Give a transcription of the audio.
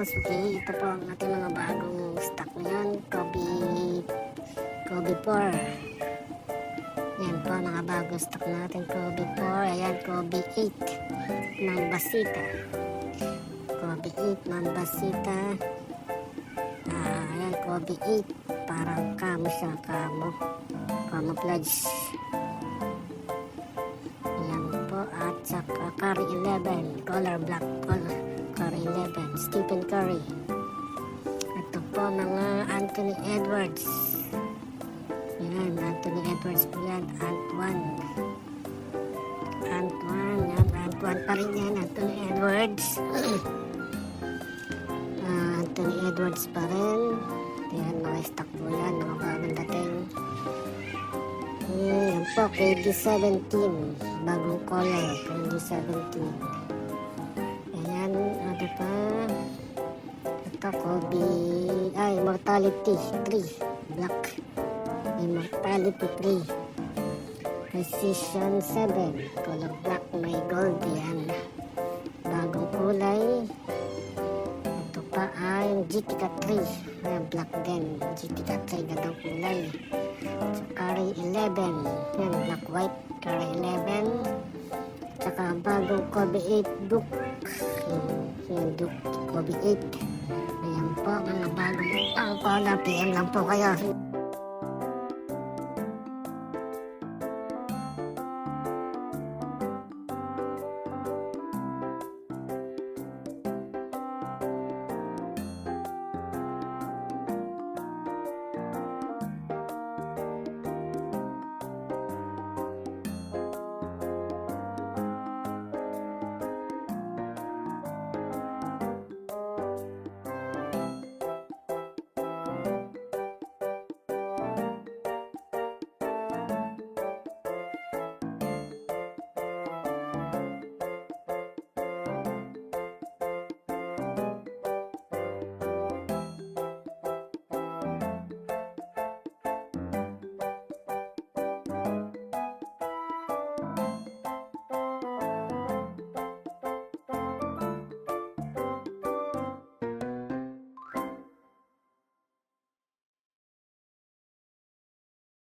boss. Okay, ito po ang ating mga bagong stock ngayon. Kobe 4. Yan po mga bagong stock natin. Kobe 4. Ayan, Kobe 8. Mambasita. Kobe 8, Mambasita. Ayan, Kobe 8. Parang camo siya, camouflage. Ayan po. At saka Curry 11. Color black. Curry 11. Stephen Curry. Ito po mga Anthony Edwards. Yan, Anthony Edwards po yan. Antoine. Yan, Antoine pa rin yan. Anthony Edwards. Anthony Edwards pa rin. Yan, mga stock po yan. Mga bagong dating. Yan po, KD17. Bagong color. KD17. Ayan, ano pa? Ito, Kobe. Immortality 3. Black. Immortality 3. Precision 7. Color black, may gold yan. Bagong kulay. Ito pa ay GTK 3. Ayan, black din. GTK 3, gandang kulay. So, Curry 11. Yan, black white. Curry 11. Tsaka bagong Kobe 8 Duke. Yan, Duke. Kobe 8. Ayan po, mga bagong color. PM lang po kayo.